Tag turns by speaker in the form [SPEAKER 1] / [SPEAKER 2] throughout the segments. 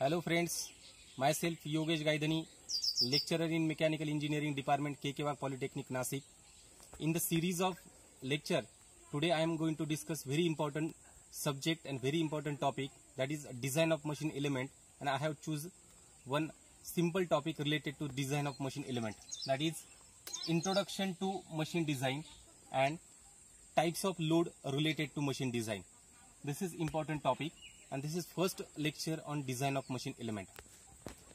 [SPEAKER 1] Hello friends, myself Yogesh Gaidhani, lecturer in Mechanical Engineering Department, K.K. Wagh Polytechnic, Nasik. In the series of lecture, today I am going to discuss very important subject and very important topic, that is design of machine element, and I have choose one simple topic related to design of machine element, that is introduction to machine design and types of load related to machine design. This is important topic and this is first lecture on design of machine element.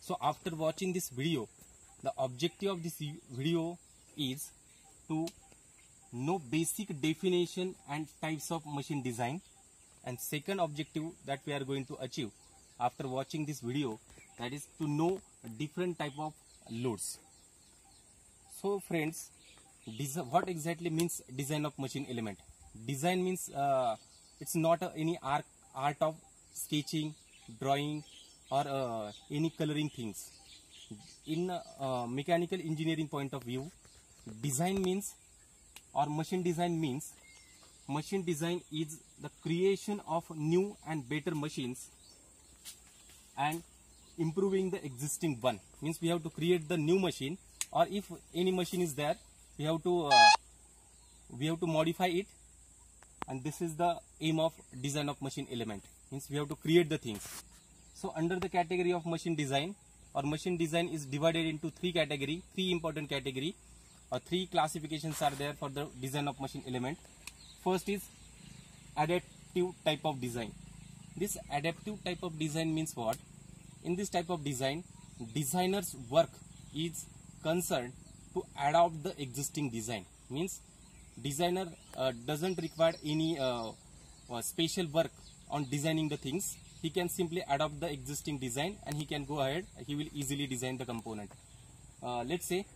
[SPEAKER 1] So after watching this video, the objective of this video is to know basic definition and types of machine design, and second objective that we are going to achieve after watching this video, that is to know different type of loads. So friends, what exactly means design of machine element? Design means it's not any art of sketching, drawing or any coloring things. In mechanical engineering point of view, design means or machine design means, machine design is the creation of new and better machines and improving the existing one. Means we have to create the new machine, or if any machine is there, we have to modify it, and this is the aim of design of machine element. Means we have to create the things. So under the category of machine design, or machine design is divided into three important category, or three classifications are there for the design of machine element. First is adaptive type of design. This adaptive type of design means what? In this type of design, designer's work is concerned to adopt the existing design. Means designer doesn't require any special work on designing the things. He can simply adopt the existing design and he can go ahead, he will easily design the component. Let's say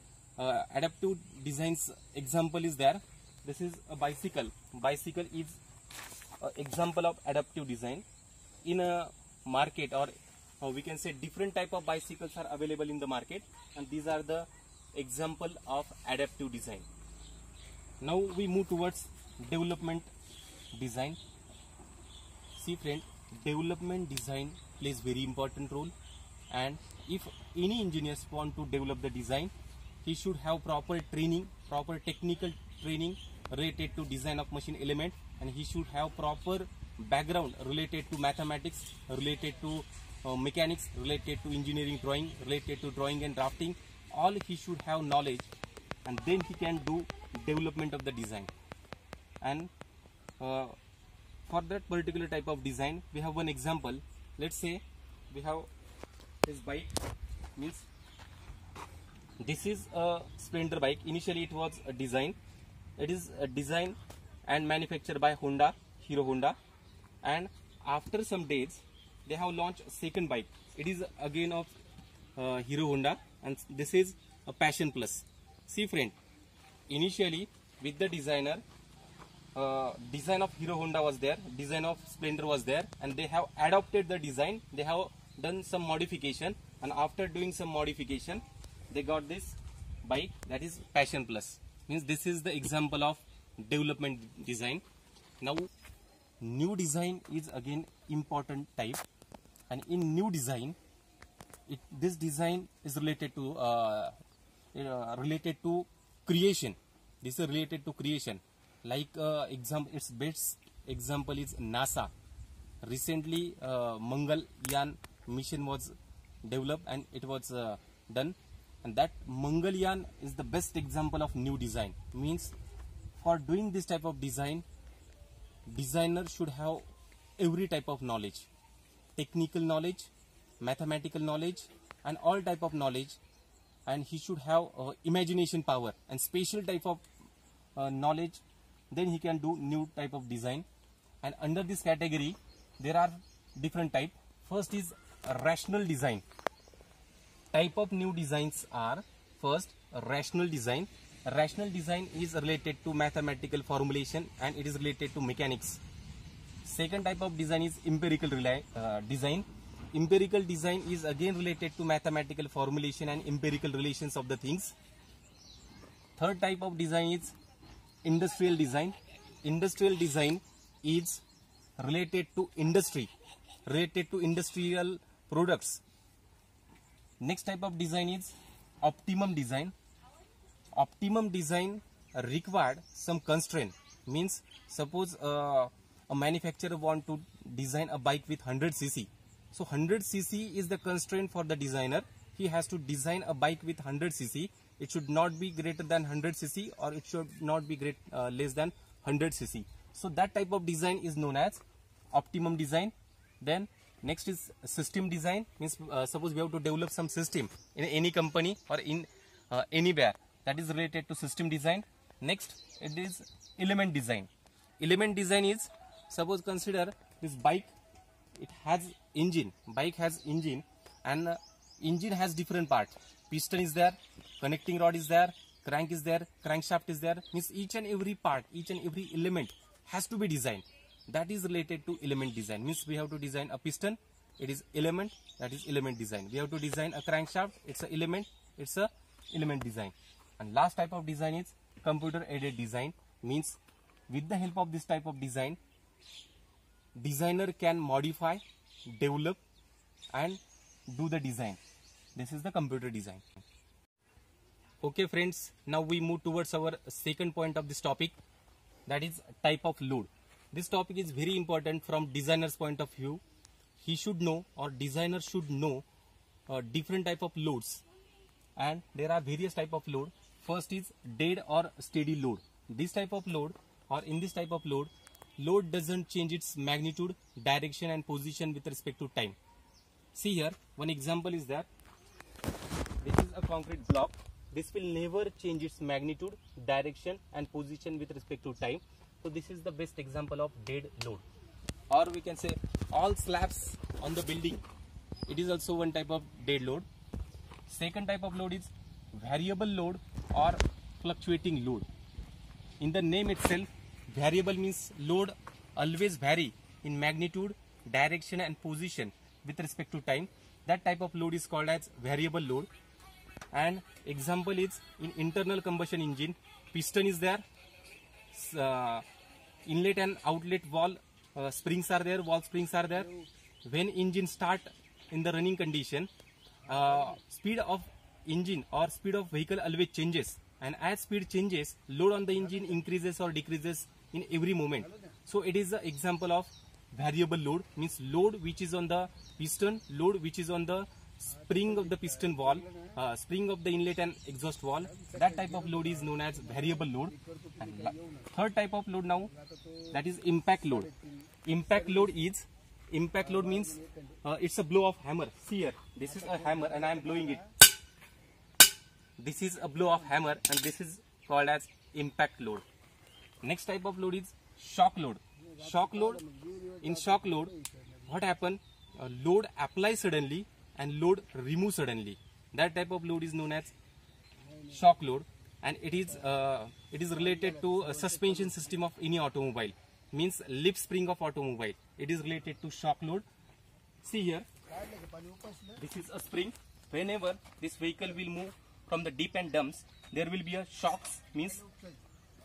[SPEAKER 1] adaptive designs example is there. This is a bicycle. Bicycle is example of adaptive design. In a market, or we can say different type of bicycles are available in the market, and these are the example of adaptive design. Now we move towards development design. See friend, development design plays very important role, and if any engineers want to develop the design, he should have proper training, proper technical training related to design of machine element, and he should have proper background related to mathematics, related to mechanics, related to engineering drawing, related to drawing and drafting. All he should have knowledge, and then he can do development of the design. And for that particular type of design, we have one example. Let's say we have this bike. Means this is a Splendor bike. Initially it was a design. It is a design and manufactured by Honda, Hero Honda, and after some days they have launched a second bike. It is again of Hero Honda, and this is a Passion Plus. See friend, initially with the designer, design of Hero Honda was there, design of Splendor was there, and they have adopted the design. They have done some modification, and after doing some modification, they got this bike, that is Passion Plus. Means this is the example of development design. Now new design is again important type, and in new design, this design is related to creation. This is related to creation. Like its best example is NASA. Recently Mangalyaan mission was developed and it was done, and that Mangalyaan is the best example of new design. Means for doing this type of design, designer should have every type of knowledge, technical knowledge, mathematical knowledge, and all type of knowledge, and he should have imagination power and special type of knowledge. Then he can do new type of design. And under this category there are different type. First is rational design. Type of new designs are, first, rational design. Rational design is related to mathematical formulation and it is related to mechanics. Second type of design is empirical design. Empirical design is again related to mathematical formulation and empirical relations of the things. Third type of design is industrial design. Industrial design is related to industry, related to industrial products. Next type of design is optimum design. Optimum design required some constraint. Means suppose a manufacturer want to design a bike with 100 cc. So 100 cc is the constraint for the designer. He has to design a bike with 100 cc. It should not be greater than 100 cc or it should not be less than 100 cc. So that type of design is known as optimum design. Then next is system design. Means suppose we have to develop some system in any company or in anywhere, that is related to system design. Next it is element design. Element design is, suppose consider this bike, it has engine, bike has engine, and engine has different parts. Piston is there, connecting rod is there, crank is there, crankshaft is there. Means each and every part, each and every element has to be designed. That is related to element design. Means we have to design a piston, it is element, that is element design. We have to design a crankshaft, it's a element, it's a element design. And last type of design is computer aided design. Means with the help of this type of design, designer can modify, develop and do the design. This is the computer design. Okay friends, now we move towards our second point of this topic, that is type of load. This topic is very important from designer's point of view. He should know, or designer should know, different type of loads, and there are various type of load. First is dead or steady load. This type of load, or in this type of load, load doesn't change its magnitude, direction and position with respect to time. See here, one example is that this is a concrete block. This will never change its magnitude, direction and position with respect to time. So this is the best example of dead load. Or we can say all slabs on the building, it is also one type of dead load. Second type of load is variable load or fluctuating load. In the name itself, variable means load always vary in magnitude, direction and position with respect to time. That type of load is called as variable load. And example is in internal combustion engine, piston is there, inlet and outlet valve springs are there, valve springs are there. When engine start in the running condition, speed of engine or speed of vehicle always changes, and as speed changes, load on the engine increases or decreases in every moment. So it is the example of variable load. Means load which is on the piston, load which is on the spring of the piston valve, spring of the inlet and exhaust valve. That type of load is known as variable load. And third type of load now, that is impact load. Impact load means it's a blow of hammer. See here, this is a hammer and I am blowing it. This is a blow of hammer and this is called as impact load. Next type of load is shock load. Shock load, in shock load, what happen? Load applies suddenly and load remove suddenly. That type of load is known as shock load, and it is related to a suspension system of any automobile. Means leaf spring of automobile. It is related to shock load. See here, this is a spring. Whenever this vehicle will move from the deep and dumps, there will be a shocks. Means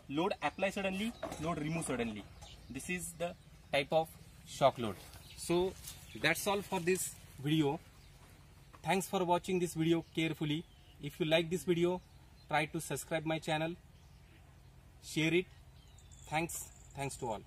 [SPEAKER 1] load apply suddenly, load remove suddenly. This is the type of shock load. So that's all for this video. Thanks for watching this video carefully. If you like this video, try to subscribe my channel, share it. Thanks to all.